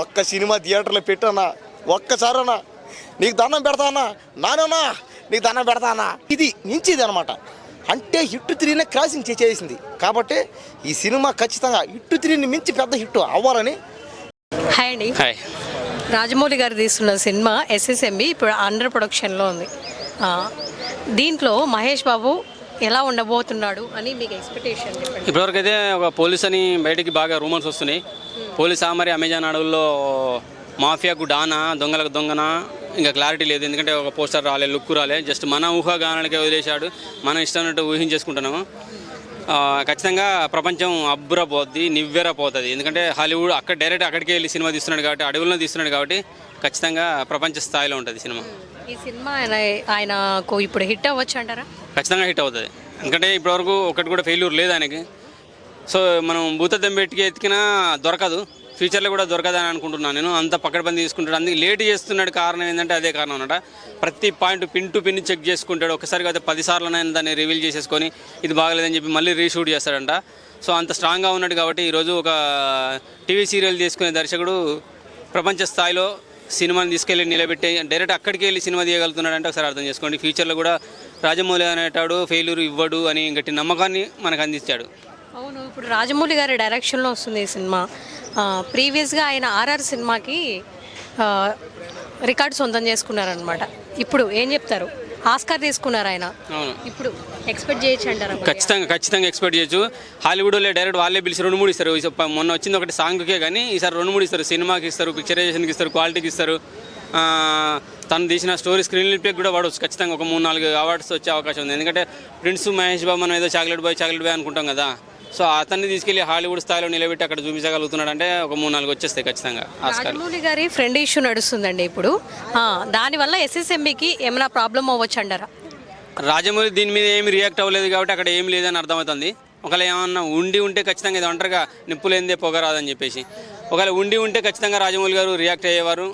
ఒక్క సినిమా థియేటర్లో పెట్టానా ఒక్కసారన్నా నీకు దండం పెడతానా నానా నీకు దండం పెడతానా ఇది మించిది అనమాట. అంటే హిట్ 3నే క్రాసింగ్ చేసేసింది. కాబట్టి ఈ సినిమా ఖచ్చితంగా హిట్ 3ని మించి పెద్ద హిట్ అవ్వాలని. హాయ్ అండి. హాయ్. రాజమౌళి గారు తీస్తున్న సినిమా ఎస్ఎస్ఎంబి ఇప్పుడు అండర్ ప్రొడక్షన్లో ఉంది. దీంట్లో మహేష్ బాబు ఎలా ఉండబోతున్నాడు అని మీకు ఎక్స్పెక్టేషన్ చెప్పండి. ఇప్పటివరకు అయితే ఒక పోలీస్ అని బయటికి బాగా రూమర్స్ వస్తున్నాయి. పోలీసా మరి అమెజాన్ అడవుల్లో మాఫియాకు డానా దొంగలకు దొంగనా ఇంకా క్లారిటీ లేదు. ఎందుకంటే ఒక పోస్టర్ రాలే, లుక్ రాలే, జస్ట్ మన ఊహాగానాలకే వదిలేశాడు. మనం ఇష్టమైనట్టు ఊహించేసుకుంటున్నాము. ఖచ్చితంగా ప్రపంచం అబ్బురపోద్ది, నివ్వెరపోతుంది. ఎందుకంటే హాలీవుడ్ డైరెక్ట్ అక్కడికి వెళ్ళి సినిమా తీస్తున్నాడు కాబట్టి, అడవుల్లో తీస్తున్నాడు కాబట్టి ఖచ్చితంగా ప్రపంచ స్థాయిలో ఉంటుంది సినిమా. ఈ సినిమా ఆయనకు ఇప్పుడు హిట్ అవ్వచ్చు అంటారా? ఖచ్చితంగా హిట్ అవుతుంది. ఎందుకంటే ఇప్పటివరకు ఒకటి కూడా ఫెయిల్యూర్ లేదు ఆయనకి. సో మనం భూతద్దం పెట్టుకు ఎత్తికినా దొరకదు, ఫ్యూచర్లో కూడా దొరకదని అనుకుంటున్నాను నేను. అంత పక్కడబంది తీసుకుంటాడు, అందుకే లేట్ చేస్తున్నాడు. కారణం ఏంటంటే అదే కారణం అన్నమాట. ప్రతి point pin to pin check చేసుకుంటాడు. ఒకసారి అయితే 10 సార్లునైనా దాన్ని రివీల్ చేసేసుకొని ఇది బాగలేదని చెప్పి మళ్ళీ రీషూట్ చేస్తాడంట. సో అంత స్ట్రాంగ్గా ఉన్నాడు కాబట్టి ఈరోజు ఒక టీవీ సీరియల్ తీసుకునే దర్శకుడు ప్రపంచ స్థాయిలో సినిమాని తీసుకెళ్ళి నిలబెట్టి డైరెక్ట్ అక్కడికి వెళ్ళి సినిమా తీయగలుగుతున్నాడు అంటే ఒకసారి అర్థం చేసుకోండి. ఫ్యూచర్లో కూడా రాజమౌళి అనేటాడు ఫెయిల్యూర్ ఇవ్వడు అని గట్టి నమ్మకాన్ని మనకు అందించాడు. అవును, ఇప్పుడు రాజమౌళి గారి డైరెక్షన్లో వస్తుంది ఈ సినిమా. ప్రీవియస్గా ఆయన ఆర్ఆర్ సినిమాకి రికార్డు సొంతం చేసుకున్నారనమాట. ఇప్పుడు ఏం చెప్తారు? ఆస్కార్ తీసుకున్నారు ఆయన. అవును, ఇప్పుడు ఎక్స్పెక్ట్ చేయొచ్చు అంటారా? ఖచ్చితంగా ఎక్స్పెక్ట్ చేయొచ్చు. హాలీవుడ్లో డైరెక్ట్ వాళ్ళే పిలిచి 2-3 ఇస్తారు. మొన్న వచ్చింది ఒకటి సాంగ్కే, కానీ ఈసారి 2-3 ఇస్తారు. సినిమాకి ఇస్తారు, పిక్చరైజేషన్కి ఇస్తారు, క్వాలిటీకి ఇస్తారు. తను తీసిన స్టోరీ స్క్రీన్ ప్లేకి కూడా వాడవచ్చు. ఖచ్చితంగా ఒక 3-4 అవార్డ్స్ వచ్చే అవకాశం ఉంది. ఎందుకంటే ప్రిన్స్ మహేష్ బాబు మనం ఏదో చాక్లెట్ బాయ్ అనుకుంటాం కదా. సో అతన్ని తీసుకెళ్లి హాలీవుడ్ స్థాయిలో నిలబెట్టి అక్కడ చూపించగలుగుతున్నాడు అంటే ఒక 3-4 వచ్చేస్తాయి ఖచ్చితంగా. రాజమౌళి గారి ఫ్రెండ్ ఇష్యూ నడుస్తుందండి ఇప్పుడు. దానివల్ల ఎస్ఎస్ఎంబికి ఏమైనా ప్రాబ్లం అవ్వచ్చు అంటారా? రాజమౌళి దీని మీద ఏమి రియాక్ట్ అవ్వలేదు కాబట్టి అక్కడ ఏం లేదని అర్థమవుతుంది. ఒకవేళ ఏమన్నా ఉంటే ఖచ్చితంగా ఇది ఒంటరిగా నిప్పులేందే పొగరాదని చెప్పేసి ఒకవేళ ఉంటే ఖచ్చితంగా రాజమౌళి గారు రియాక్ట్ అయ్యేవారు,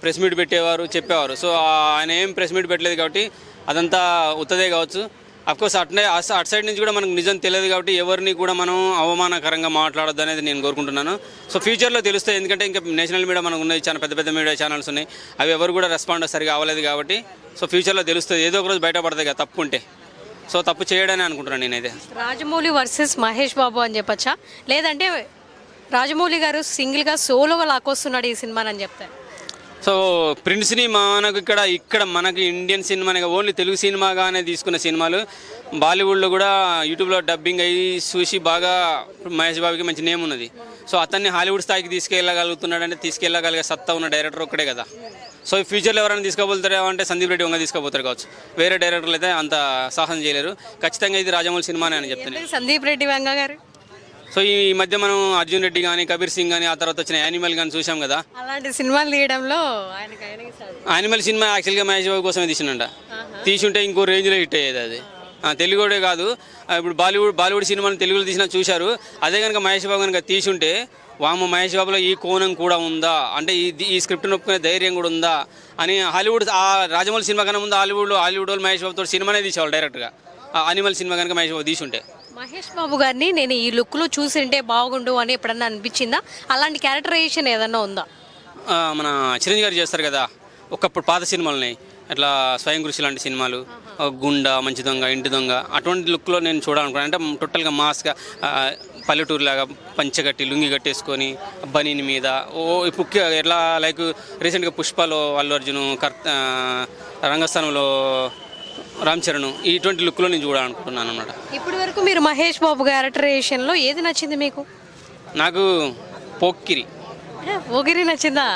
ప్రెస్ మీట్ పెట్టేవారు, చెప్పేవారు. సో ఆయన ఏం ప్రెస్ మీట్ పెట్టలేదు కాబట్టి అదంతా ఉత్తదే కావచ్చు. అఫ్కోర్స్ అటు సైడ్ నుంచి కూడా మనకు నిజం తెలియదు కాబట్టి ఎవరిని కూడా మనం అవమానకరంగా మాట్లాడొద్దు అనేది నేను కోరుకుంటున్నాను. సో ఫ్యూచర్లో తెలుస్తాయి. ఎందుకంటే ఇంకా నేషనల్ మీడియా మనకు ఉన్నాయి, చాలా పెద్ద మీడియా ఛానల్స్ ఉన్నాయి. అవి ఎవరు కూడా రెస్పాండ్ సరిగా అవ్వలేదు కాబట్టి సో ఫ్యూచర్లో తెలుస్తుంది. ఏదో ఒక రోజు బయటపడతాయి కదా తప్పు ఉంటే. సో తప్పు చేయడని అనుకుంటున్నాను నేనైతే. రాజమౌళి వర్సెస్ మహేష్ బాబు అని చెప్పచ్చా, లేదంటే రాజమౌళి గారు సింగిల్గా సోలోగా లాక్కొస్తున్నాడు ఈ సినిమాని చెప్తారు? సో ప్రిన్స్ని ఇక్కడ మనకి ఇండియన్ సినిమానే ఓన్లీ తెలుగు సినిమాగానే తీసుకున్న సినిమాలు బాలీవుడ్లో కూడా యూట్యూబ్లో డబ్బింగ్ అయ్యి చూసి బాగా మహేష్ బాబుకి మంచి నేమ్ ఉన్నది. సో అతన్ని హాలీవుడ్ స్థాయికి తీసుకెళ్ళగలుగుతున్నాడంటే తీసుకెళ్ళగలిగే సత్తా ఉన్న డైరెక్టర్ ఒక్కడే కదా. సో ఫ్యూచర్లో ఎవరైనా తీసుకోబోతారు అంటే సందీప్ రెడ్డి వంగ తీసుకోబోతారు కావచ్చు. వేరే డైరెక్టర్లు అయితే అంత సాహసం చేయలేరు. ఖచ్చితంగా ఇది రాజమౌళి సినిమానే అని చెప్తాను. సందీప్ రెడ్డి వంగ గారు. సో ఈ మధ్య మనం అర్జున్ రెడ్డి కానీ, కబీర్ సింగ్ కానీ, ఆ తర్వాత వచ్చిన యానిమల్ కానీ చూసాం కదా. అలాంటి సినిమాలు తీయడంలో యానిమల్ సినిమా యాక్చువల్గా మహేష్ బాబు కోసమే తీసినంట. తీసుంటే ఇంకో రేంజ్లో హిట్ అయ్యేది అది. తెలుగుడే కాదు, ఇప్పుడు బాలీవుడ్ సినిమాను తెలుగులో తీసినా చూశారు. అదే కనుక మహేష్ బాబు కనుక తీసుంటే వామ మహేష్ బాబులో ఈ కోణం కూడా ఉందా, అంటే ఈ స్క్రిప్ట్ను ఒప్పుకునే ధైర్యం కూడా ఉందా అని హాలీవుడ్ ఆ రాజమౌళి సినిమా కన్నా ముందు హాలీవుడ్ వాళ్ళు మహేష్ బాబుతో సినిమానే తీసేవాళ్ళు డైరెక్ట్గా. యానిమల్ సినిమా కనుక మహేష్ బాబు తీసుంటే. మహేష్ బాబు గారిని నేను ఈ లుక్లో చూసింటే బాగుండు అని ఎప్పుడన్నా అనిపించిందా? అలాంటి క్యారెక్టరైజేషన్ ఏదన్నా ఉందా? మన చిరంజీవి గారు చేస్తారు కదా ఒకప్పుడు పాత సినిమాలని, అట్లా స్వయం కృషి లాంటి సినిమాలు, గుండా, మంచి దొంగ, ఇంటి దొంగ, అటువంటి లుక్లో నేను చూడాలనుకున్నాను. అంటే టోటల్గా మాస్గా పల్లెటూరులాగా పంచగట్టి లుంగి కట్టేసుకొని బనీని మీద ఇప్పుడు ఎట్లా లైక్ రీసెంట్గా పుష్పలో అల్లు అర్జున్, రంగస్థానంలో రామ్ చరణ్, ఇటువంటి లుక్లో నేను చూడాలనుకుంటున్నాను అన్నమాట. ఇప్పటి వరకు మీరు మహేష్ బాబు క్యారెక్టరైజేషన్లో ఏది నచ్చింది మీకు? నాకు పోకిరి నచ్చిందా?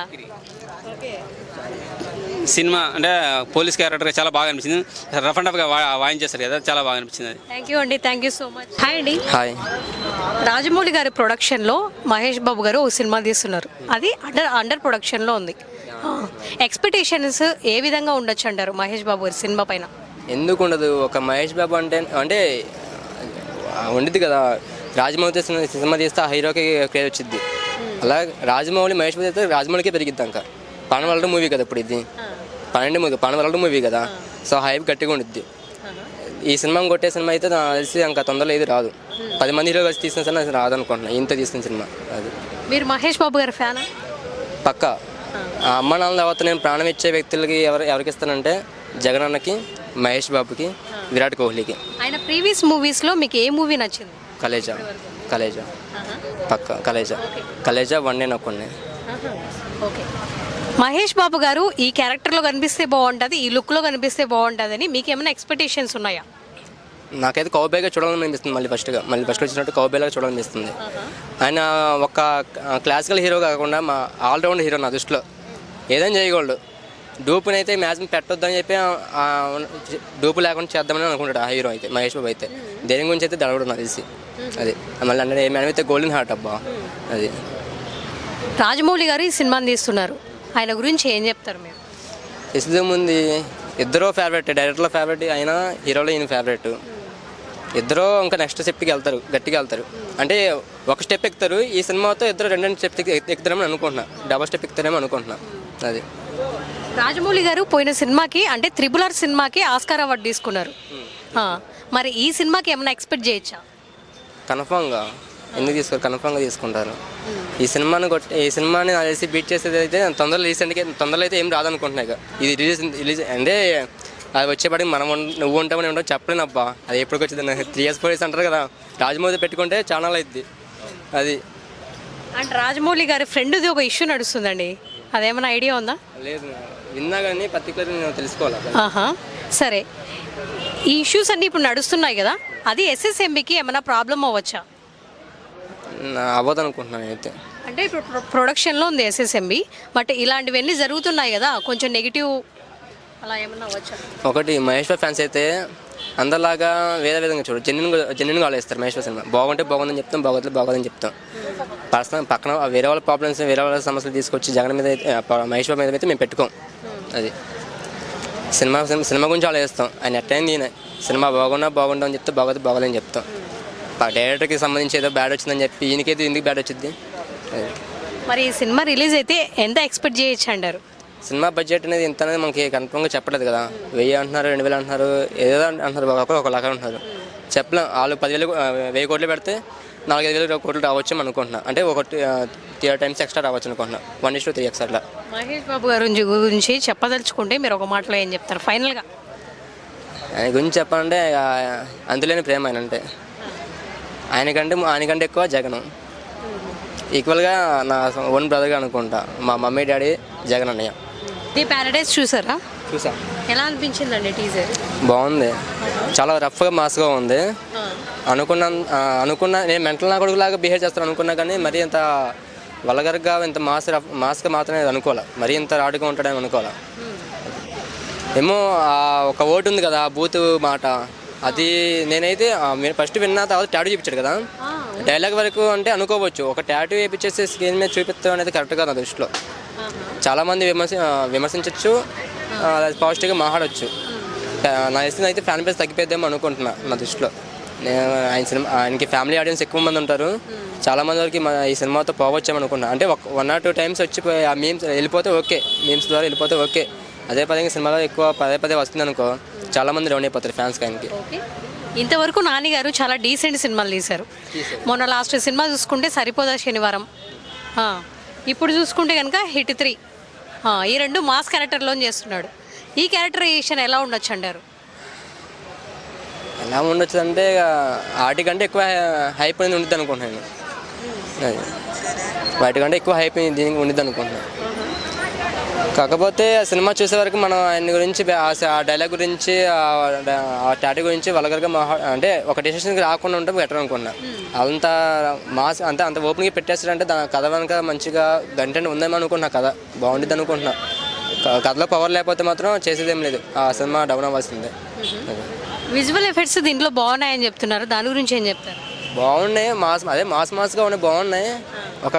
సినిమా అంటే పోలీస్ క్యారెక్టర్ చాలా బాగా అనిపించింది. రఫ్ అండ్ రఫ్గా వాయించేస్తారు కదా, చాలా బాగా అనిపించింది. థ్యాంక్ యూ అండి, thank you so much. Hi అండి. హాయ్. రాజమౌళి గారి ప్రొడక్షన్లో మహేష్ బాబు గారు ఒక సినిమా తీస్తున్నారు. అది అండర్ ప్రొడక్షన్లో ఉంది. ఎక్స్పెక్టేషన్స్ ఏ విధంగా ఉండొచ్చు అంటారు మహేష్ బాబు గారి సినిమా పైన? ఎందుకు ఉండదు? ఒక మహేష్ బాబు అంటే ఉండిద్ది కదా, రాజమౌళి సినిమా తీస్తే ఆ హీరోకి క్రేజ్ వచ్చింది. అలా రాజమౌళి మహేష్ బాబు తీస్తే రాజమౌళికే పెరిగిద్ది. ఇంకా పనవలడు మూవీ కదా ఇప్పుడు, ఇది పనవలడు మూవీ కదా. సో హైప్ గట్టిగా ఉండిద్ది. ఈ సినిమా కొట్టే సినిమా అయితే నాకు తెలిసి ఇంకా తొందరలో ఏది రాదు. 10 మంది హీరో కలిసి తీసిన సినిమా రాదు అనుకుంటున్నాను, ఇంత తీసిన సినిమా అది. మీరు మహేష్ బాబు గారి ఫ్యానా? పక్కా ఆ అమ్మ నాన్న తర్వాత నేను ప్రాణం ఇచ్చే వ్యక్తులకి ఎవరికి ఇస్తానంటే జగన్ అన్నకి, మహేష్ బాబుకి, విరాట్ కోహ్లీకి. ఆయన ప్రీవియస్ మూవీస్లో మీకు ఏ మూవీ నచ్చింది? కలేజా పక్కా కలేజా వన్ డే నొక్కండి. ఓకే. మహేష్ బాబు గారు ఈ క్యారెక్టర్లో కనిపిస్తే బాగుంటుంది, ఈ లుక్లో కనిపిస్తే బాగుంటుంది అని మీకు ఏమైనా ఎక్స్పెక్టేషన్స్ ఉన్నాయా? నాకైతే కౌబాయ్గా చూడాలనిపిస్తుంది. మళ్ళీ ఫస్ట్ వచ్చినట్టు కౌబాయ్గా చూడాలనిపిస్తుంది. ఆయన ఒక క్లాసికల్ హీరో కాకుండా మా ఆల్రౌండ్ హీరో నా దృష్టిలో. ఏదైనా చేయగలడు. డూపుని అయితే మ్యాక్సిమం పెట్టొద్దని చెప్పి డూపు లేకుండా చేద్దామని అనుకుంటాడు ఆ హీరో అయితే, మహేష్ బాబు అయితే. దేని గురించి అయితే దడగడు నాకు తెలిసి. అది మళ్ళీ అంటే ఏమైతే గోల్డెన్ హార్ట్ అబ్బా. అది రాజమౌళి గారు ఈ సినిమాని తీస్తున్నారు, ఆయన గురించి ఏం చెప్తారు మీరు? ఇసుదేం ఉంది, ఇద్దరు ఫేవరెట్, డైరెక్టర్లో ఫేవరెట్, అయినా హీరోలో ఈయన ఫేవరెట్. ఇద్దరు ఇంకా నెక్స్ట్ స్టెప్కి వెళ్తారు, గట్టిగా వెళ్తారు. అంటే ఒక స్టెప్ ఎక్కుతారు. ఈ సినిమాతో ఇద్దరు రెండు స్టెప్ ఎక్కుతారేమో అనుకుంటున్నా, డబల్ స్టెప్ ఎక్కుతారేమో అనుకుంటున్నా. అది రాజమౌళి గారు పోయిన సినిమాకి అంటే RRR సినిమాకి ఆస్కార్ అవార్డు తీసుకున్నారు. మరి ఈ సినిమాకి ఏమైనా ఎక్స్పెక్ట్ చేయొచ్చా? కన్ఫామ్గా ఎందుకు తీసుకోరు, కన్ఫామ్గా తీసుకుంటారు. ఈ సినిమాని నాకు తెలిసి బీట్ చేసేది అయితే తొందరలో అయితే ఏం రాదనుకుంటున్నాయి. ఇది రిలీజ్ అంటే అది వచ్చేపాటికి నువ్వు ఉంటామని ఉండవు చెప్పలేను అబ్బా. అది ఎప్పటికి వచ్చింది 3 years 4 years అంటారు కదా. రాజమౌళి పెట్టుకుంటే ఛానల్ అవుద్ది. అది అండ్ రాజమౌళి గారి ఫ్రెండ్ది ఒక ఇష్యూ నడుస్తుందండి, అదేమైనా ఐడియా ఉందా? లేదు, విన్నా కానీ పర్టికులర్ నేను తెలుసుకోవాలి. సరే, ఈ ఇష్యూస్ అన్నీ ఇప్పుడు నడుస్తున్నాయి కదా, అది SSMBకి ఏమైనా ప్రాబ్లం అవ్వచ్చా? అవ్వదు అనుకుంటున్నాను అయితే. అంటే ఇప్పుడు ప్రొడక్షన్లో ఉంది SSMB, బట్ ఇలాంటివన్నీ జరుగుతున్నాయి కదా, కొంచెం నెగిటివ్ అలా ఏమన్నా అవ్వచ్చా? ఒకటి మహేష్ బాబు ఫ్యాన్స్ అయితే అందరిలాగా వేరే విధంగా చూడు, జెన్యున్గా ఆలోచిస్తారు. మహేష్ బాబు సినిమా బాగుంటే బాగుందని చెప్తాం, బాగోదని చెప్తాం. పర్సనల్ పక్కన వేరే వాళ్ళ ప్రాబ్లమ్స్, వేరే వాళ్ళ సమస్యలు తీసుకొచ్చి జగన్ మీద అయితే, మహేష్ బాబు మీద అయితే మేము పెట్టుకోం. అది సినిమా గురించి ఆలోచిస్తాం. ఆయన ఎట్టయినా దీనే సినిమా బాగుండా అని చెప్తే బాగోదని చెప్తాం. డైరెక్టర్కి సంబంధించి ఏదో బ్యాడ్ వచ్చిందని చెప్పి ఈయనకైతే ఎందుకు బ్యాడ్ వచ్చింది? మరి ఈ సినిమా రిలీజ్ అయితే ఎంత ఎక్స్పెక్ట్ చేయొచ్చు అంటారు? సినిమా బడ్జెట్ అనేది ఎంత అనేది మనకి కన్ఫర్మ్గా చెప్పలేదు కదా. 1000 అంటున్నారు, 2000 అంటున్నారు, ఏదో అంటున్నారు, ఒక లాగా అంటున్నారు. చెప్పలేం. వాళ్ళు 10,000 కోట్లు పెడితే 4,000 కోట్లు రావచ్చు అనుకుంటున్నా. అంటే ఒక 3 times ఎక్స్ట్రా రావచ్చు అనుకుంటున్నా. 1:3 అట్లా. మహేష్ బాబు గారి గురించి చెప్పదలుచుకుంటే మీరు ఒక మాటలో ఏం చెప్తారు ఫైనల్గా? ఆయన గురించి చెప్పాలంటే అందులోని ప్రేమ. ఆయన అంటే ఆయనకంటే ఎక్కువ జగన్. ఈక్వల్గా నా ఓన్ బ్రదర్గా అనుకుంటా. మా మమ్మీ డాడీ జగన్ అన్నయ్య. ది ప్యారడైజ్ చూసారా? చూసా. ఎలా అనిపించిందండి టీజర్? బాగుంది, చాలా రఫ్గా మాస్గా ఉంది. అనుకున్నా నేను మెంటల్ నా కొడుకులాగా బిహేవ్ చేస్తాను అనుకున్నా, కానీ మరీ ఇంత వల్గర్గా ఇంత మాస్గా మాత్రమే అనుకోవాలి. మరీ ఇంత రాడుగా ఉంటాడని అనుకోవాలి. ఏమో ఒక ఓటు ఉంది కదా, బూత్ మాట, అది నేనైతే ఫస్ట్ విన్నా తర్వాత టాటూ చూపించాడు కదా, డైలాగ్ వరకు అంటే అనుకోవచ్చు. ఒక టాటూ వేయించేసి స్క్రీన్ మీద చూపిస్తాం అనేది కరెక్ట్ కాదు నా దృష్టిలో. చాలామంది విమర్శించవచ్చు, పాజిటివ్గా మాట్లాడవచ్చు. నా ఇష్టం అయితే ఫ్యాన్ బేస్ తగ్గిపోద్దేమో అనుకుంటున్నా నా దృష్టిలో. ఆయనకి ఫ్యామిలీ ఆడియన్స్ ఎక్కువ మంది ఉంటారు. చాలామంది వరకు ఈ సినిమాతో పోవచ్చాము అనుకున్నా. అంటే 1 or 2 times వచ్చి ఆ మీమ్స్ వెళ్ళిపోతే ఓకే, మీమ్స్ ద్వారా వెళ్ళిపోతే ఓకే. అదే పదంగా సినిమాలో ఎక్కువ పదే వస్తుంది అనుకో, చాలామంది డౌన్ అయిపోతారు ఫ్యాన్స్ ఆయనకి. ఇంతవరకు నాని గారు చాలా డీసెంట్ సినిమాలు తీశారు. మొన్న లాస్ట్ సినిమా చూసుకుంటే సరిపోదా శనివారం, ఇప్పుడు చూసుకుంటే కనుక హిట్ 3, ఈ 2 మాస్ క్యారెక్టర్లో చేస్తున్నాడు. ఈ క్యారెక్టరైజేషన్ ఎలా ఉండొచ్చు అంటారు? ఎలా ఉండొచ్చు అంటే వాటికంటే ఎక్కువ హైప్ అనేది ఉండిద్ది అనుకుంటున్నాను. వాటికంటే ఎక్కువ హైప్ దీనికి ఉండిద్ది అనుకుంటున్నాను. కాకపోతే సినిమా చూసే వరకు మనం ఆయన గురించి, ఆ డైలాగ్ గురించి, ఆ టాటూ గురించి వల్గర్గా అంటే ఒక డెసిషన్కి రాకుండా ఉంటే బెటర్ అనుకున్నా. అంత మాస్ అంత ఓపెన్గా పెట్టేస్తాడంటే దాని కథ వెనక మంచిగా కంటెంట్ ఉందేమో అనుకుంటున్నా. కథ బాగుండిద్ది అనుకుంటున్నా. కథలో పవర్ లేకపోతే మాత్రం చేసేదేం లేదు, ఆ సినిమా డౌన్ అవ్వాల్సిందే. విజువల్ ఎఫెక్ట్స్ దీంట్లో బాగున్నాయని చెప్తున్నారు, దాని గురించి ఏం చెప్తారు? బాగున్నాయి, మాస్గా ఉన్నాయి, బాగున్నాయి. ఒక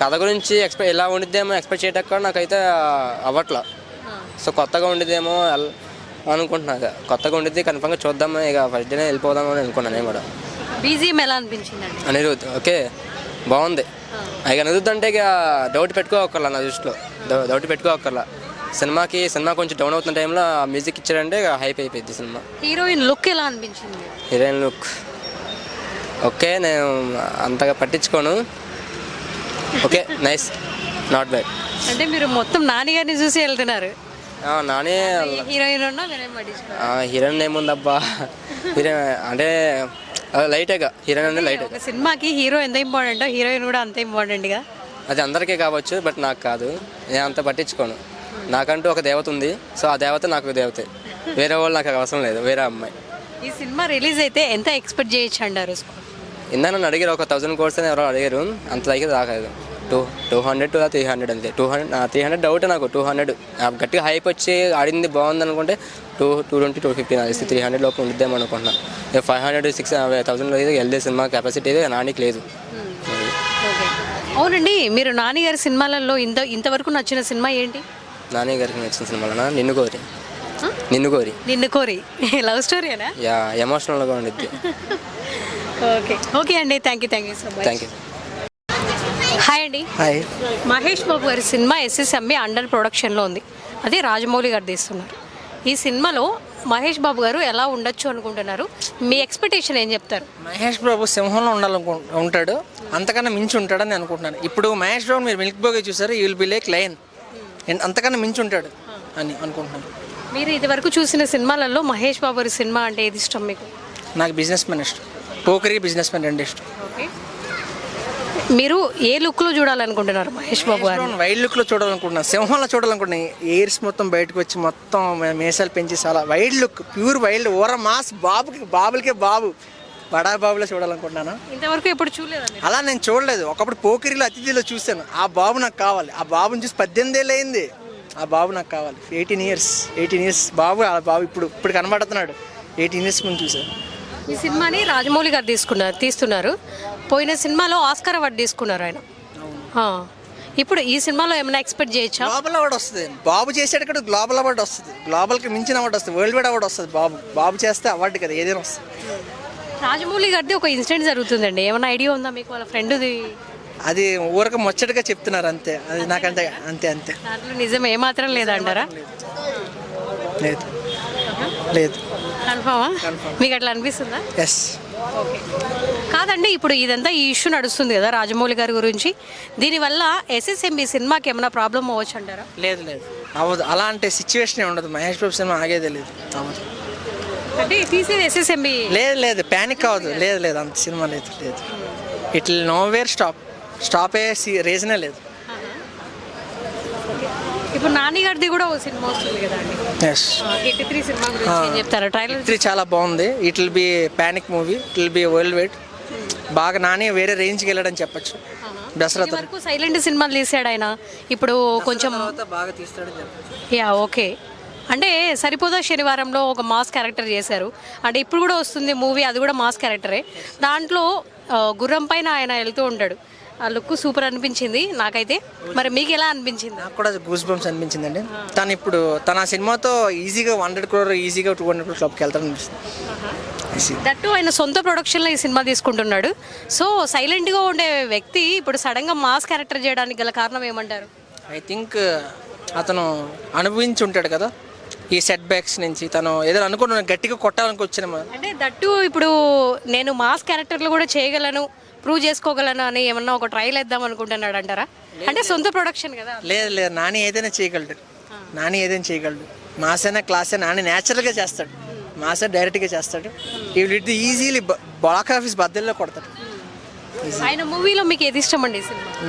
కథ గురించి ఎలా ఉండిద్దేమో ఎక్స్పెక్ట్ చేయటక్క నాకైతే అవ్వట్లా. సో కొత్తగా ఉండిద్దేమో అనుకుంటున్నా. కొత్తగా ఉండిద్ది, కన్ఫర్మ్గా చూద్దాము, ఇక ఫస్ట్ డేనే వెళ్ళిపోదాము అని అనుకున్నాను నేను కూడా. బీజిఎం ఎలా అనిపించిందండి? అనిరుద్ధ్ ఓకే, బాగుంది. ఇక అనిరుద్ధ్ అంటే ఇక డౌట్ పెట్టుకోకర్లా నా దృష్టిలో, డౌట్ పెట్టుకోకర్లా. సినిమా కొంచెం డౌన్ అవుతున్న టైంలో మ్యూజిక్ ఇచ్చాడంటే హైప్ అయిపోయింది సినిమా. హీరోయిన్ లుక్ ఎలా అనిపించింది? హీరోయిన్ లుక్ ఓకే, నేను అంతగా పట్టించుకోను. Okay, nice, not bad. అంటే మీరు మొత్తం నాని గారిని చూసి వెళ్తున్నారు. నానే హీరోయిన్ ఉన్నా మీరేం పట్టించుకోరు. హీరోయిన్ ఏముందబ్బా, హీరోయిన్ అంటే లైట్గా హీరోయిన్ అంటే లైట్. ఒక సినిమాకి హీరో ఎంత ఇంపార్టెంటో హీరోయిన్ కూడా అంత ఇంపార్టెంట్గా. అది అందరికీ కావచ్చు, బట్ నాకు కాదు. నేను అంత పట్టించుకోను. నాకంటూ ఒక దేవత ఉంది. సో ఆ దేవత నాకు దేవతే. వేరే వాళ్ళు నాకు అవసరం లేదు, వేరే అమ్మాయి. ఈ సినిమా రిలీజ్ అయితే ఎంత ఎక్స్పెక్ట్ చేయొచ్చు అంటారు? ఇందా నన్ను అడిగారు, ఒక 1000 కోర్స్ అని ఎవరో అడిగారు. అంత దగ్గర రాలేదు. 200 to 300 అంతే. 300 డౌట్ నాకు. 200 గట్టిగా హైప్ వచ్చి ఆడింది బాగుంది అనుకుంటే 220, 250 నాకు 300 లోపు ఉండిద్దాం అనుకుంటున్నా. 500, 6,000 అయితే వెళ్ళే సినిమా కెపాసిటీ అయితే నానికి లేదు. అవునండి, మీరు నాని గారి సినిమాలలో ఇంతవరకు నచ్చిన సినిమా ఏంటి? నాని గారికి నచ్చిన సినిమాలో నిన్ను కోరి లవ్ స్టోరీనా? యా, ఎమోషనల్గా ఉండిద్ది. ఓకే అండి, thank you so much. Thank you. Hi అండి. హాయ్. మహేష్ బాబు గారి సినిమా SSMB అండర్ ప్రొడక్షన్లో ఉంది. అదే రాజమౌళి గారు తీస్తున్నారు. ఈ సినిమాలో మహేష్ బాబు గారు ఎలా ఉండొచ్చు అనుకుంటున్నారు? మీ ఎక్స్పెక్టేషన్ ఏం చెప్తారు? మహేష్ బాబు సింహంలో ఉంటాడు, అంతకన్నా మించి ఉంటాడని అనుకుంటున్నాను. ఇప్పుడు మహేష్ బాబు మీరు మిల్క్ బాగా చూసారు, you will be like lion. అంతకన్నా మించి ఉంటాడు అని అనుకుంటున్నాను. మీరు ఇదివరకు చూసిన సినిమాలలో మహేష్ బాబు గారి సినిమా అంటే ఏది ఇష్టం మీకు? నాకు బిజినెస్ మ్యాన్ ఇష్టం, పోకరి బిజినెస్ మ్యాన్ రెండు ఇష్టం. ఓకే, మీరు ఏ లుక్లో చూడాలనుకుంటున్నారు మహేష్ బాబు గారు? వైల్డ్ లుక్లో చూడాలనుకుంటున్నాను, సింహంలో చూడాలనుకుంటున్నాను. ఎయిర్స్ మొత్తం బయటకు వచ్చి మొత్తం మీసాలు పెంచేసి అలా వైల్డ్ లుక్, ప్యూర్ వైల్డ్ ఓర మాస్. బాబులకే బాబు, బడా బాబులో చూడాలనుకుంటున్నాను. ఇంతవరకు ఎప్పుడు చూడలేదండి అలా. నేను చూడలేదు. ఒకప్పుడు పోకిరిలో అతిథిలో చూశాను. ఆ బాబు నాకు కావాలి. ఆ బాబుని చూసి 18 ఏళ్ళు అయింది. ఆ బాబు నాకు కావాలి. 18 ఇయర్స్ బాబు. ఆ బాబు ఇప్పుడు కనబడుతున్నాడు. 18 ఇయర్స్ ముందు చూశాను. ఈ సినిమాని రాజమౌళి గారు తీస్తున్నారు. పోయిన సినిమాలో ఆస్కార్ అవార్డు తీసుకున్నారు ఆయన. ఇప్పుడు ఈ సినిమాలో ఏమైనా ఎక్స్పెక్ట్ చేయొచ్చా? గ్లోబల్ అవార్డు వస్తుంది. బాబు చేసాడు ఇక్కడ గ్లోబల్ అవార్డు వస్తుంది. గ్లోబల్కి మించిన అవార్డు వస్తుంది. వరల్డ్ వైడ్ అవార్డు వస్తుంది. బాబు చేస్తే అవార్డు కదా, ఏదైనా వస్తుంది. రాజమౌళి గారిది ఒక ఇన్సిడెంట్ జరుగుతుందండి, ఏమైనా ఐడియా ఉందా మీకు? వాళ్ళ ఫ్రెండ్ది. అది ఊరక ముచ్చటగా చెప్తున్నారు అంతే. అది నాకంటే అంతే. దాంట్లో నిజం ఏమాత్రం లేదంటారా? లేదు. కన్ఫామా? మీకు అట్లా అనిపిస్తుందా? ఎస్. ఓకే. కాదండి, ఇప్పుడు ఇదంతా ఈ ఇష్యూ నడుస్తుంది కదా రాజమౌళి గారి గురించి. దీనివల్ల SSMB సినిమాకి ఏమైనా ప్రాబ్లం అవ్వచ్చు అంటారా? లేదు అవ్వదు. అలాంటి సిచ్యువేషన్ ఉండదు. మహేష్ బాబు సినిమా ఆగేదే లేదు. అవ్వదు అంటే తీసేది SSMB. లేదు ప్యానిక్ అవ్వదు. లేదు అంత సినిమా లేదు. ఇట్ విల్ నోవేర్ స్టాప్ అయ్యే రీజనే లేదు. ఇప్పుడు నాని గారిది కూడా ఒక సినిమా వస్తుంది కదా అండి. ఎస్. హిట్ 3 సినిమా గురించి ఏం చెప్తారా? ట్రైలర్ 3 చాలా బాగుంది. It will be panic movie. It will be world wide. బాగా నాని వేరే రేంజ్కి వెళ్ళాడని చెప్పచ్చు. దసరా వరకు సైలెంట్ సినిమాలు తీసాడు ఆయన. ఇప్పుడు కొంచెం బాగా తీస్తాడని చెప్పచ్చు. Yeah, okay. అంటే సరిపోదా శనివారంలో ఒక మాస్ క్యారెక్టర్ చేశారు. అంటే ఇప్పుడు కూడా వస్తుంది మూవీ, అది కూడా మాస్ క్యారెక్టరే. దాంట్లో గుర్రం పైన ఆయన వెళ్తూ ఉంటాడు. ఆ లుక్ సూపర్ అనిపించింది నాకైతే. మరి మీకు ఎలా అనిపించింది? నాకు కూడా గూస్ బంప్స్ అనిపించిందండి. తన సినిమాతో ఈజీగా 100 crore, ఈజీగా 200 crore క్లబ్కి వెళ్తాను అనిపిస్తుంది. దట్టు ఆయన సొంత ప్రొడక్షన్లో ఈ సినిమా తీసుకుంటున్నాడు. సో సైలెంట్గా ఉండే వ్యక్తి ఇప్పుడు సడన్గా మాస్ క్యారెక్టర్ చేయడానికి గల కారణం ఏమంటారు? ఐ థింక్ అతను అనుభవించి ఉంటాడు కదా ఈ సెట్ బ్యాక్స్ నుంచి. తను ఏదైనా అనుకున్నాను గట్టిగా కొట్టాలనుకు వచ్చిన. అంటే దట్టు ఇప్పుడు నేను మాస్ క్యారెక్టర్లు కూడా చేయగలను, ప్రూవ్ చేసుకోగలను అని ఏమన్నా ఒక ట్రైల్ వేద్దాం అనుకుంటున్నాడు అంటారా? అంటే సొంత ప్రొడక్షన్ కదా. లేదు నాని ఏదైనా చేయగలడు. మాస్ అయినా క్లాస్ అయినా నాని న్యాచురల్గా చేస్తాడు. మాస్ డైరెక్ట్గా చేస్తాడు. ఈ will it easily box office బద్దల్లో కొడతాడు. ఆయన మూవీలో మీకు ఏది ఇష్టం అండి?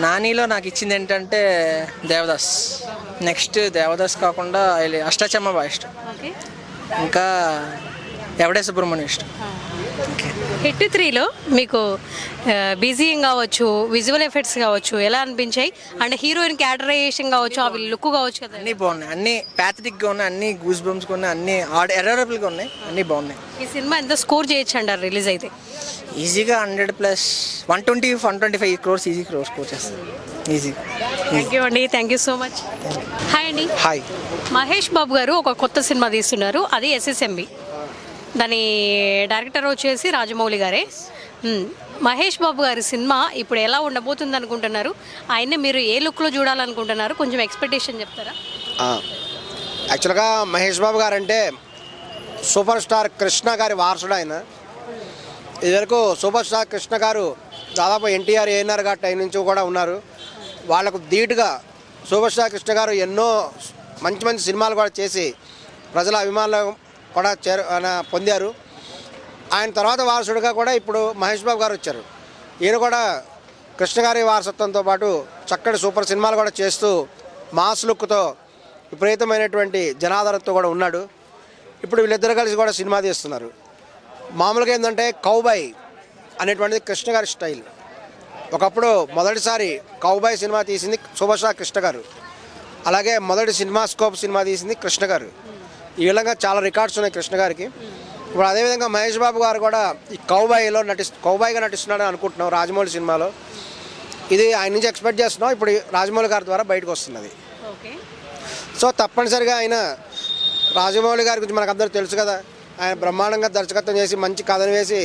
నానిలో నాకు ఇచ్చింది ఏంటంటే దేవదాస్. నెక్స్ట్ దేవదాస్ కాకుండా అష్టాచమ్మ బాగా ఇష్టం. ఇంకా ఎవడే సుబ్రహ్మణ్యం ఇష్టం. హిట్ 3లో మీకు బిజీయింగ్ కావచ్చు, విజువల్ ఎఫెక్ట్స్ కావచ్చు ఎలా అనిపించాయి? అంటే హీరోయిన్ క్యారెక్టరైజేషన్ కావచ్చు, అవి లుక్ కావచ్చు కదా, అన్నీ బాగున్నాయి. అన్నీ ప్యాథటిక్గా ఉన్నాయి, అన్నీ గూస్ బంప్స్గా ఉన్నాయి, అన్నీ ఎరరబుల్గా ఉన్నాయి, అన్నీ బాగున్నాయి. ఈ సినిమా ఎంత స్కోర్ చేయొచ్చు అంటారు రిలీజ్ అయితే? ఈజీగా 100+, 125 crores ఈజీ స్కోర్ చేస్తుంది. ఈజీ. థ్యాంక్ యూ అండి, thank you so much. Hi అండి. హాయ్. మహేష్ బాబు గారు ఒక కొత్త సినిమా తీస్తున్నారు, అది SSMB. దాని డైరెక్టర్ వచ్చేసి రాజమౌళి గారే. మహేష్ బాబు గారి సినిమా ఇప్పుడు ఎలా ఉండబోతుంది అనుకుంటున్నారు? ఆయన్ని మీరు ఏ లుక్లో చూడాలనుకుంటున్నారు? కొంచెం ఎక్స్పెక్టేషన్ చెప్తారా? యాక్చువల్గా మహేష్ బాబు గారు అంటే సూపర్ స్టార్ కృష్ణ గారి వారసుడు ఆయన. ఇదివరకు సూపర్ స్టార్ కృష్ణ గారు దాదాపు NTR ANR గారి టైం నుంచి కూడా ఉన్నారు. వాళ్ళకు ధీటుగా సూపర్ స్టార్ కృష్ణ గారు ఎన్నో మంచి మంచి సినిమాలు కూడా చేసి ప్రజల అభిమానులు కూడా పొందారు. ఆయన తర్వాత వారసుడిగా కూడా ఇప్పుడు మహేష్ బాబు గారు వచ్చారు. ఈయన కూడా కృష్ణ గారి వారసత్వంతో పాటు చక్కటి సూపర్ సినిమాలు కూడా చేస్తూ మాస్ లుక్తో విపరీతమైనటువంటి జనాదరణతో కూడా ఉన్నాడు. ఇప్పుడు వీళ్ళిద్దరు కలిసి కూడా సినిమా తీస్తున్నారు. మామూలుగా ఏంటంటే కౌబాయ్ అనేటువంటిది కృష్ణ గారి స్టైల్. ఒకప్పుడు మొదటిసారి కౌబాయ్ సినిమా తీసింది సూపర్ స్టార్ కృష్ణ గారు. అలాగే మొదటి సినిమా స్కోప్ సినిమా తీసింది కృష్ణ గారు. ఈ విధంగా చాలా రికార్డ్స్ ఉన్నాయి కృష్ణ గారికి. ఇప్పుడు అదేవిధంగా మహేష్ బాబు గారు కూడా ఈ కౌబాయ్గా నటిస్తున్నాడని అనుకుంటున్నాం రాజమౌళి సినిమాలో. ఇది ఆయన నుంచి ఎక్స్పెక్ట్ చేస్తున్నాం. ఇప్పుడు రాజమౌళి గారి ద్వారా బయటకు వస్తున్నది. సో తప్పనిసరిగా ఆయన రాజమౌళి గారి గురించి మనకు అందరూ తెలుసు కదా. ఆయన బ్రహ్మాండంగా దర్శకత్వం చేసి మంచి కథను వేసి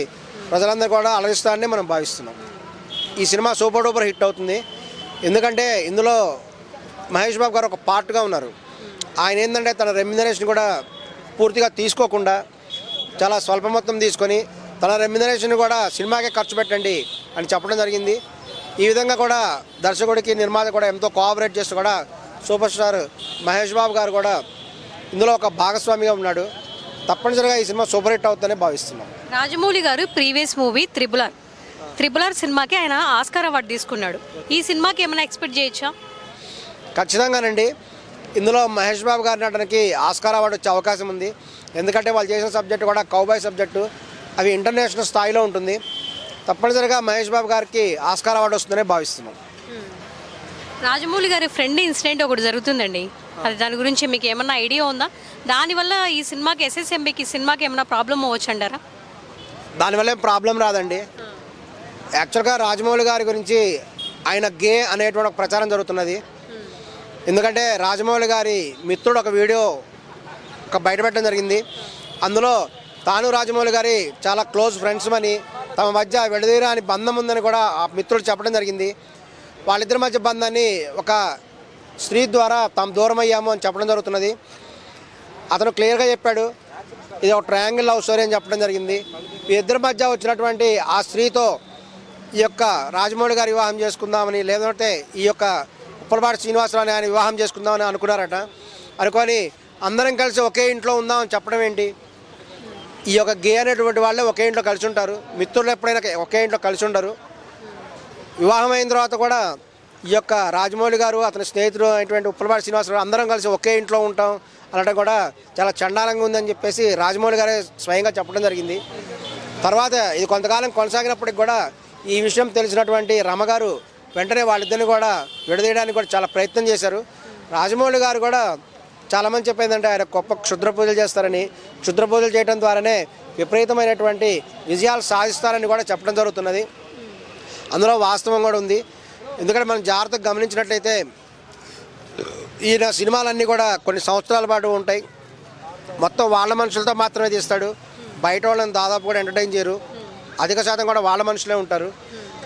ప్రజలందరూ కూడా అలరిస్తారని మనం భావిస్తున్నాం. ఈ సినిమా సూపర్ డూపర్ హిట్ అవుతుంది. ఎందుకంటే ఇందులో మహేష్ బాబు గారు ఒక పార్ట్గా ఉన్నారు. ఆయన ఏంటంటే తన రెమ్యునరేషన్ కూడా పూర్తిగా తీసుకోకుండా చాలా స్వల్ప మొత్తం తీసుకొని తన రెమ్యునరేషన్ కూడా సినిమాకే ఖర్చు పెట్టండి అని చెప్పడం జరిగింది. ఈ విధంగా కూడా దర్శకుడికి నిర్మాత కూడా ఎంతో కోఆపరేట్ చేస్తూ కూడా సూపర్ స్టార్ మహేష్ బాబు గారు కూడా ఇందులో ఒక భాగస్వామిగా ఉన్నాడు. తప్పనిసరిగా ఈ సినిమా సూపర్ హిట్ అవుతుందని భావిస్తున్నాం. రాజమౌళి గారు ప్రీవియస్ మూవీ త్రిబుల్ ఆర్ సినిమాకి ఆయన ఆస్కార్ అవార్డు తీసుకున్నాడు. ఈ సినిమాకి ఏమైనా ఎక్స్పెక్ట్ చేయొచ్చా? ఖచ్చితంగానండి. ఇందులో మహేష్ బాబు గారి నటనకి ఆస్కార్ అవార్డు వచ్చే అవకాశం ఉంది. ఎందుకంటే వాళ్ళు చేసిన సబ్జెక్టు కూడా కౌబాయ్ సబ్జెక్టు, అవి ఇంటర్నేషనల్ స్థాయిలో ఉంటుంది. తప్పనిసరిగా మహేష్ బాబు గారికి ఆస్కార్ అవార్డు వస్తుందనే భావిస్తున్నాం. రాజమౌళి గారి ఫ్రెండ్ ఇన్సిడెంట్ ఒకటి జరుగుతుందండి. అది దాని గురించి మీకు ఏమన్నా ఐడియా ఉందా? దానివల్ల ఈ సినిమాకి ఎస్ఎస్ఎంబికి సినిమాకి ఏమైనా ప్రాబ్లం అవ్వచ్చు అంటారా? దానివల్ల ఏం ప్రాబ్లం రాదండి. యాక్చువల్గా రాజమౌళి గారి గురించి ఆయన గే అనేటువంటి ఒక ప్రచారం జరుగుతున్నది. ఎందుకంటే రాజమౌళి గారి మిత్రుడు ఒక వీడియో బయటపెట్టడం జరిగింది. అందులో తాను రాజమౌళి గారి చాలా క్లోజ్ ఫ్రెండ్స్ అని, తమ మధ్య విడదీరాని బంధం ఉందని కూడా ఆ మిత్రుడు చెప్పడం జరిగింది. వాళ్ళిద్దరి మధ్య బంధాన్ని ఒక స్త్రీ ద్వారా తాము దూరం అయ్యాము అని చెప్పడం జరుగుతున్నది. అతను క్లియర్గా చెప్పాడు, ఇది ఒక ట్రయాంగిల్ లవ్ స్టోరీ అని చెప్పడం జరిగింది. ఈ ఇద్దరి మధ్య వచ్చినటువంటి ఆ స్త్రీతో ఈ యొక్క రాజమౌళి గారి వివాహం చేసుకుందామని, లేదంటే ఈ యొక్క ఉప్పలపాటి శ్రీనివాసరావు ఆయన వివాహం చేసుకుందామని అనుకున్నారట. అనుకొని అందరం కలిసి ఒకే ఇంట్లో ఉందామని చెప్పడం ఏంటి? ఈ యొక్క గే అనేటువంటి వాళ్ళే ఒకే ఇంట్లో కలిసి ఉంటారు. మిత్రులు ఎప్పుడైనా ఒకే ఇంట్లో కలిసి ఉండరు. వివాహం అయిన తర్వాత కూడా ఈ యొక్క రాజమౌళి గారు అతని స్నేహితుడు అయినటువంటి ఉప్పలపాటి శ్రీనివాసరావు అందరం కలిసి ఒకే ఇంట్లో ఉంటాం అనడం కూడా చాలా చండాలంగా ఉందని చెప్పేసి రాజమౌళి గారే స్వయంగా చెప్పడం జరిగింది. తర్వాత ఇది కొంతకాలం కొనసాగినప్పటికి కూడా ఈ విషయం తెలిసినటువంటి రమగారు వెంటనే వాళ్ళిద్దరిని కూడా విడదీయడానికి కూడా చాలా ప్రయత్నం చేశారు. రాజమౌళి గారు కూడా చాలామంది చెప్పేందంటే ఆయన గొప్ప క్షుద్ర పూజలు చేస్తారని, క్షుద్ర పూజలు చేయడం ద్వారానే విపరీతమైనటువంటి విజయాలు సాధిస్తారని కూడా చెప్పడం జరుగుతున్నది. అందులో వాస్తవం కూడా ఉంది. ఎందుకంటే మనం జాగ్రత్తగా గమనించినట్లయితే ఈయన సినిమాలన్నీ కూడా కొన్ని సంవత్సరాల పాటు ఉంటాయి. మొత్తం వాళ్ళ మనుషులతో మాత్రమే తీస్తాడు. బయట వాళ్ళని దాదాపు కూడా ఎంటర్టైన్ చేయరు. అధిక శాతం కూడా వాళ్ళ మనుషులే ఉంటారు.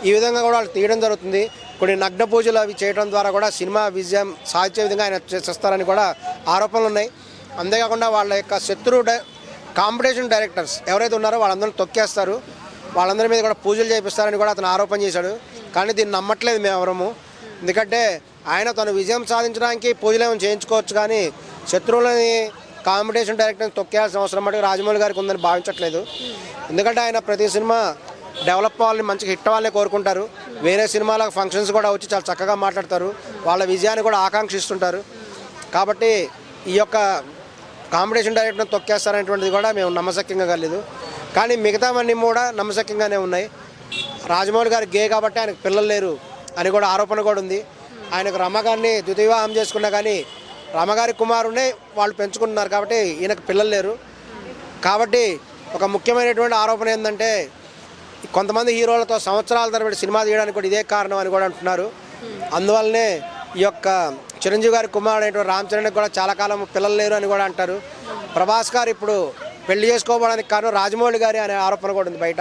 ఈ విధంగా కూడా వాళ్ళు తీయడం జరుగుతుంది. కొన్ని నగ్న పూజలు అవి చేయడం ద్వారా కూడా సినిమా విజయం సాధించే విధంగా ఆయన చేస్తారని కూడా ఆరోపణలు ఉన్నాయి. అంతేకాకుండా వాళ్ళ యొక్క కాంపిటీషన్ డైరెక్టర్స్ ఎవరైతే ఉన్నారో వాళ్ళందరూ తొక్కేస్తారు, వాళ్ళందరి మీద కూడా పూజలు చేపిస్తారని కూడా అతను ఆరోపణ చేశాడు. కానీ దీన్ని నమ్మట్లేదు మేము ఎవరము. ఎందుకంటే ఆయన తను విజయం సాధించడానికి పూజలు ఏమైనా చేయించుకోవచ్చు, కానీ శత్రువులని కాంపిటీషన్ డైరెక్టర్ని తొక్కేయాల్సిన అవసరం మటుకు రాజమౌళి గారికి ఉందని భావించట్లేదు. ఎందుకంటే ఆయన ప్రతి సినిమా డెవలప్ అవ్వాలని, మంచిగా హిట్ అవ్వాలని కోరుకుంటారు. వేరే సినిమాల ఫంక్షన్స్ కూడా వచ్చి చాలా చక్కగా మాట్లాడతారు. వాళ్ళ విజయాన్ని కూడా ఆకాంక్షిస్తుంటారు. కాబట్టి ఈ యొక్క కాంపిటీషన్ డైరెక్టర్ని తొక్కేస్తారనేటువంటిది కూడా మేము నమ్మశక్యంగా కలలేదు. కానీ మిగతావన్నీ కూడా నమ్మశక్యంగానే ఉన్నాయి. రాజమౌళి గారు గే కాబట్టి ఆయనకు పిల్లలు లేరు అని కూడా ఆరోపణ కూడా ఉంది. ఆయనకు రమగారిని ద్వితీయ వివాహం చేసుకున్నా కానీ రమగారి కుమారునే వాళ్ళు పెంచుకుంటున్నారు కాబట్టి ఈయనకు పిల్లలు లేరు. కాబట్టి ఒక ముఖ్యమైనటువంటి ఆరోపణ ఏంటంటే కొంతమంది హీరోలతో సంవత్సరాల తరబడి సినిమా తీయడానికి కూడా ఇదే కారణం అని కూడా అంటున్నారు. అందువల్లనే ఈ యొక్క చిరంజీవి గారి కుమారుడు అయినటువంటి రామ్ చరణ్కి కూడా చాలా కాలం పిల్లలు లేరు అని కూడా అంటారు. ప్రభాస్ గారు ఇప్పుడు పెళ్లి చేసుకోవడానికి కారణం రాజమౌళి గారి అనే ఆరోపణ కూడా ఉంది బయట.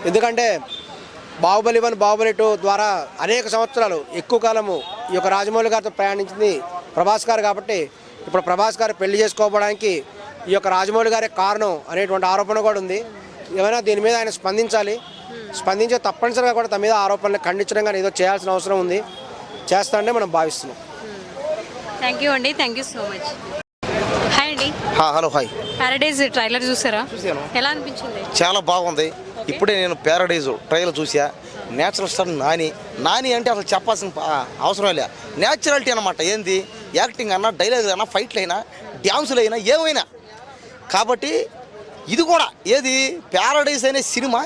ఎందుకంటే బాహుబలి 1, బాహుబలి 2 ద్వారా అనేక సంవత్సరాలు ఎక్కువ కాలము ఈ యొక్క రాజమౌళి గారితో ప్రయాణించింది ప్రభాస్ గారు. కాబట్టి ఇప్పుడు ప్రభాస్ గారు పెళ్లి చేసుకోవడానికి ఈ యొక్క రాజమౌళి గారే కారణం అనేటువంటి ఆరోపణ కూడా ఉంది. ఏమైనా దీని మీద ఆయన స్పందించే తప్పనిసరిగా కూడా తమ మీద ఆరోపణలు ఖండించడం కానీ ఏదో చేయాల్సిన అవసరం ఉంది. చేస్తానని మనం భావిస్తున్నాం. థ్యాంక్ యూ అండి, thank you so much. Hi అండి. Hello hi. ప్యారడైజ్ ట్రైలర్ చూసారా? చూశాను. ఎలా అనిపించింది? చాలా బాగుంది. ఇప్పుడే నేను ప్యారడైజ్ ట్రైలర్ చూసా. నేచురల్ స్టార్ నాని అంటే అసలు చెప్పాల్సిన అవసరం లే. న్యాచురాలిటీ అనమాట. ఏంది యాక్టింగ్ అన్నా, డైలాగ్ అయినా, ఫైట్లు అయినా, డ్యాన్సులు అయినా, ఏమైనా. కాబట్టి ఇది కూడా ఏది ప్యారడైజ్ అనే సినిమా,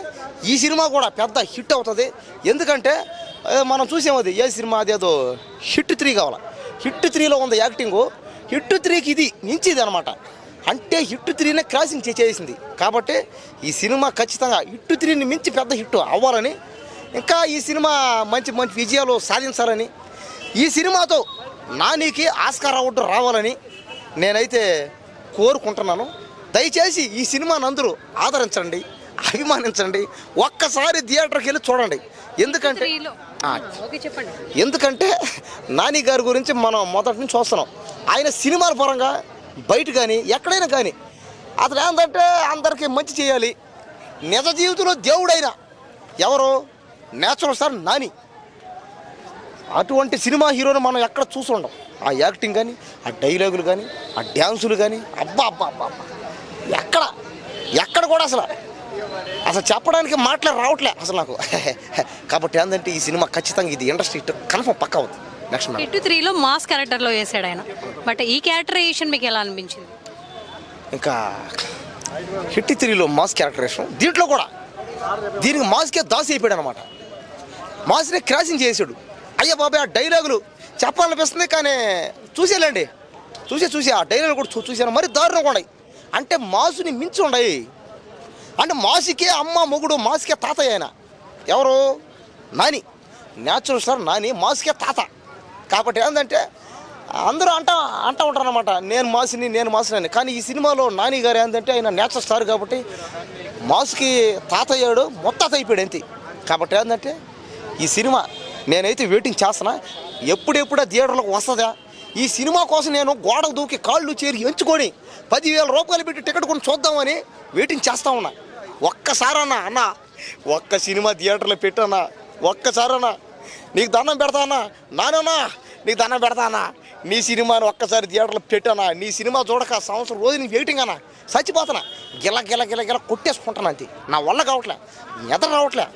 ఈ సినిమా కూడా పెద్ద హిట్ అవుతుంది. ఎందుకంటే మనం చూసామది ఏ సినిమా, అదేదో హిట్ 3 కావాలా. హిట్ 3లో ఉంది యాక్టింగు. హిట్ 3కి ఇది మించిది అనమాట. అంటే హిట్ 3నే క్రాసింగ్ చేసేసింది. కాబట్టి ఈ సినిమా ఖచ్చితంగా హిట్ 3ని మించి పెద్ద హిట్ అవ్వాలని, ఇంకా ఈ సినిమా మంచి మంచి విజయాలు సాధించాలని, ఈ సినిమాతో నానికి ఆస్కార్ అవార్డు రావాలని నేనైతే కోరుకుంటున్నాను. దయచేసి ఈ సినిమాను అందరూ ఆదరించండి, అభిమానించండి. ఒక్కసారి థియేటర్కి వెళ్ళి చూడండి. ఎందుకంటే ఓకే, చెప్పండి. ఎందుకంటే నాని గారి గురించి మనం మొదటి నుంచి చూస్తున్నాం. ఆయన సినిమాల పరంగా బయట కానీ ఎక్కడైనా కానీ అతను ఏంటంటే అందరికీ మంచి చేయాలి. నిజ జీవితంలో దేవుడైన ఎవరు? Natural star Nani. అటువంటి సినిమా హీరోని మనం ఎక్కడ చూసుండం. ఆ యాక్టింగ్ కానీ, ఆ డైలాగులు కానీ, ఆ డ్యాన్సులు కానీ, అబ్బా అబ్బా అబ్బా అబ్బా, ఎక్కడ కూడా అసలు చెప్పడానికి మాటలే రావట్లే అసలు నాకు. కాబట్టి ఏంటంటే ఈ సినిమా ఖచ్చితంగా ఇది ఇండస్ట్రీ కన్ఫర్మ్ పక్కా అవుతుంది. నెక్స్ట్ హిట్ 3లో మాస్ క్యారెక్టర్లో వేసాడు ఆయన. బట్ ఈ క్యారెక్టరైజేషన్ మీకు ఎలా అనిపించింది? ఇంకా హిట్ 3లో మాస్ క్యారెక్టరేషన్, దీంట్లో కూడా దీనికి మాస్కే దాసి అయిపోయాడు అనమాట. మాస్నే క్రాసింగ్ చేసాడు. అయ్యా బాబాయ్, ఆ డైలాగులు చెప్పాలనిపిస్తుంది కానీ చూసేలేండి. చూసి ఆ డైలాగులు కూడా చూసాను. మరి దారుణంగా ఉన్నాయి. అంటే మాసుని మించి ఉన్నాయి. అంటే మాసుకే అమ్మ మొగుడు, మాసుకే తాతయ్య ఆయన. ఎవరు? నాని. న్యాచురల్ స్టార్ నాని మాసుకే తాత. కాబట్టి ఏంటంటే అందరూ అంటూ ఉంటారు అనమాట, నేను మాసిని. కానీ ఈ సినిమాలో నాని గారు ఏంటంటే ఆయన న్యాచురల్ స్టార్ కాబట్టి మాసుకి తాతయ్యాడు, మొత్తాత అయిపోయాడు అంతే. కాబట్టి ఏంటంటే ఈ సినిమా నేనైతే వెయిటింగ్ చేస్తున్నా. ఎప్పుడెప్పుడు థియేటర్లకు వస్తుందా ఈ సినిమా కోసం. నేను గోడకు దూకి కాళ్ళు చేరి ఎంచుకొని 10,000 రూపాయలు పెట్టి టికెట్ కొని చూద్దామని వెయిటింగ్ చేస్తా ఉన్నా. ఒక్కసారన్నా ఒక్క సినిమా థియేటర్లో పెట్టన్నా, ఒక్కసారన్నా నీకు దండం పెడతానా, నానన్నా నీకు దండం పెడతానా, నీ సినిమాని ఒక్కసారి థియేటర్లో పెట్టానా. నీ సినిమా చూడక సంవత్సరం రోజు నీకు వెయిటింగ్ అన్నా, చచ్చిపోతున్నా. గిల కొట్టేసుకుంటాను అంతే. నా వల్ల కావట్లే, నిద్ర రావట్లే,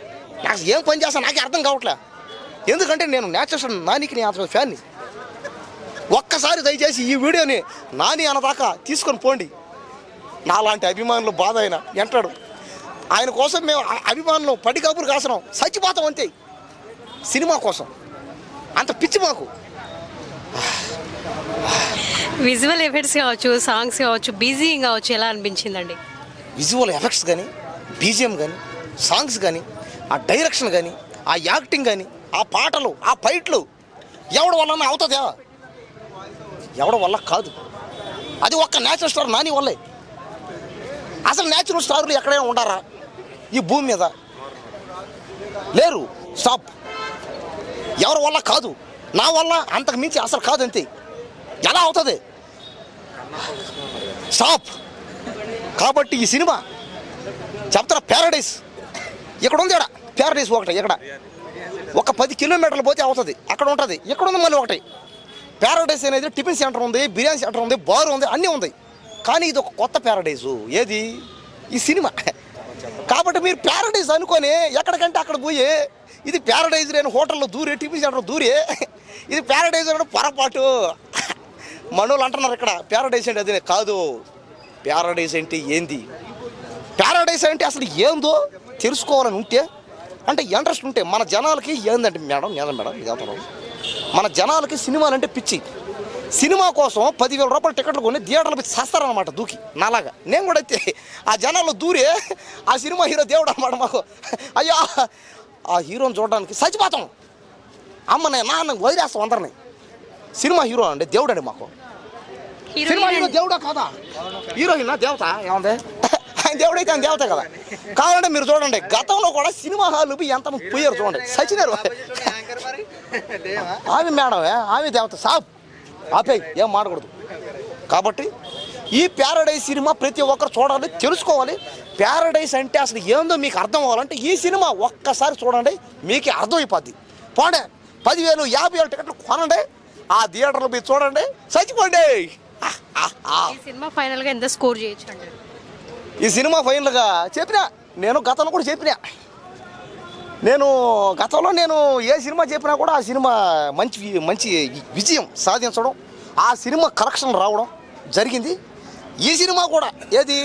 నాకు ఏం పని చేస్తాను నాకే అర్థం కావట్లే. ఎందుకంటే నేను నేచురల్ నానికి నేను అతను ఫ్యాన్ని. ఒక్కసారి దయచేసి ఈ వీడియోని నాని అన్నదాకా తీసుకొని పోండి. నాలాంటి అభిమానులు బాధ అయినా ఎంటాడు. ఆయన కోసం మేము అభిమానులు పడికబురు కాసినాం, చచ్చిపోతాం అంతే సినిమా కోసం. అంత పిచ్చి మాకు. విజువల్ ఎఫెక్ట్స్ కావచ్చు, సాంగ్స్ కావచ్చు, బీజియం కావచ్చు, ఎలా అనిపించిందండి? విజువల్ ఎఫెక్ట్స్ కానీ, బీజిఎం కానీ, సాంగ్స్ కానీ, ఆ డైరెక్షన్ కానీ, ఆ యాక్టింగ్ కానీ, ఆ పాటలు, ఆ ఫైట్లు ఎవడి వల్ల అవుతుందా? ఎవడి వల్ల కాదు. అది ఒక్క న్యాచురల్ స్టార్ నాని వల్లే. అసలు న్యాచురల్ స్టార్లు ఎక్కడైనా ఉండారా ఈ భూమి మీద? లేరు. స్టాప్. ఎవరి వల్ల కాదు, నా వల్ల అంతకు మించి అసలు కాదు అంతే. ఎలా అవుతుంది? స్టాప్. కాబట్టి ఈ సినిమా చెప్తారా, ప్యారడైస్ ఇక్కడ ఉంది. ప్యారడైస్ ఒకటి ఇక్కడ ఒక 10 కిలోమీటర్లు పోతే అవుతుంది, అక్కడ ఉంటుంది. ఇక్కడ ఉంది మళ్ళీ ఒకటి. ప్యారడైస్ అనేది టిఫిన్ సెంటర్ ఉంది, బిర్యానీ సెంటర్ ఉంది, బార్ ఉంది, అన్నీ ఉంది. కానీ ఇది ఒక కొత్త ప్యారడైజు. ఏది? ఈ సినిమా. కాబట్టి మీరు ప్యారడైజ్ అనుకొని ఎక్కడికంటే అక్కడ పోయి ఇది ప్యారడైజ్ లేని హోటల్లో దూరే, టిఫిన్ సెంటర్ దూరే ఇది ప్యారడైజ్ అంటే పొరపాటు. మనోళ్ళు అంటున్నారు ఇక్కడ ప్యారడైజ్ అంటే అది కాదు. ప్యారడైజ్ అంటే ఏంది? ప్యారడైజ్ అంటే అసలు ఏందో తెలుసుకోవాలని ఉంటే, అంటే ఇంట్రెస్ట్ ఉంటే మన జనాలకి ఏందంటే మేడం ఇదేమో మన జనాలకి సినిమాలంటే పిచ్చి. సినిమా కోసం 10,000 రూపాయలు టికెట్లు కొని థియేటర్లు పెట్టి చేస్తారనమాట దూకి. నాలాగా నేను కూడా అయితే ఆ జనాల్లో దూరే ఆ సినిమా హీరో దేవుడు అనమాట మాకు. అయ్యా ఆ హీరోని చూడడానికి చచ్చిపోతాం. అమ్మనే నాన్న వదిలేస్తాం అందరినీ. సినిమా హీరో అండి దేవుడు అండి మాకు. సినిమా హీరో దేవుడా కాదా? హీరోయిన్ దేవత ఏముంది? ఆయన దేవుడైతే ఆయన దేవత కదా. కావాలంటే మీరు చూడండి, గతంలో కూడా సినిమా హాల్ ఎంతమంది పోయారు చూడండి, సచినారు. ఆమె మేడమే, ఆమె దేవత. సాబ్ ఆపే, ఏం మాడకూడదు. కాబట్టి ఈ ప్యారడైజ్ సినిమా ప్రతి ఒక్కరు చూడాలి, తెలుసుకోవాలి. ప్యారడైజ్ అంటే అసలు ఏందో మీకు అర్థం అవ్వాలంటే ఈ సినిమా ఒక్కసారి చూడండి, మీకే అర్థమైపోద్ది. పోండే 10,000 50,000 టికెట్లు కొనండి, ఆ థియేటర్లో మీరు చూడండి, చచ్చిపోండి. ఈ సినిమా ఫైనల్గా ఎంత స్కోర్ చేయొచ్చు అంటారు? ఈ సినిమా ఫైనల్గా చెప్పినా, నేను గతంలో కూడా చెప్పినా, గతంలో నేను ఏ సినిమా చెప్పినా కూడా ఆ సినిమా మంచి విజయం సాధించడం, ఆ సినిమా కలెక్షన్ రావడం జరిగింది. ఈ సినిమా కూడా ఏది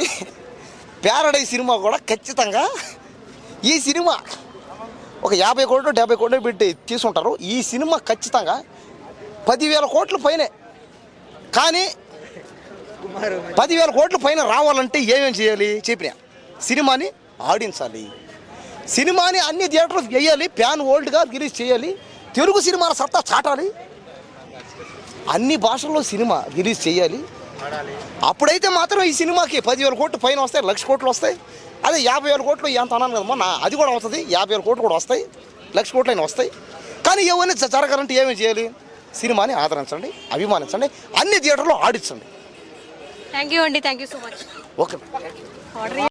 ప్యారడైజ్ సినిమా కూడా ఖచ్చితంగా ఈ సినిమా ఒక 50 కోట్లు 70 కోట్లు పెట్టి తీసుకుంటారు. ఈ సినిమా ఖచ్చితంగా 10,000 కోట్ల పైనే. కానీ 10,000 కోట్ల పైన రావాలంటే ఏమేం చేయాలి చెప్పినా, సినిమాని ఆడించాలి, సినిమాని అన్ని థియేటర్లు వేయాలి, ప్యాన్ వరల్డ్గా రిలీజ్ చేయాలి, తెలుగు సినిమాల సత్తా చాటాలి, అన్ని భాషల్లో సినిమా రిలీజ్ చేయాలి. అప్పుడైతే మాత్రం ఈ సినిమాకి 10,000 కోట్లు పైన వస్తాయి, 1,00,000 కోట్లు వస్తాయి. అదే 50,000 కోట్లు ఎంత అన్నాను కదమ్మా, అది కూడా అవుతుంది. 50,000 కోట్లు కూడా వస్తాయి, 1,00,000 కోట్లు అయినా వస్తాయి. కానీ ఏమైనా జరగాలంటే ఏమేమి చేయాలి? సినిమాని ఆదరించండి, అభిమానించండి, అన్ని థియేటర్లో ఆడించండి. థ్యాంక్ యూ అండి, thank you so much. Okay.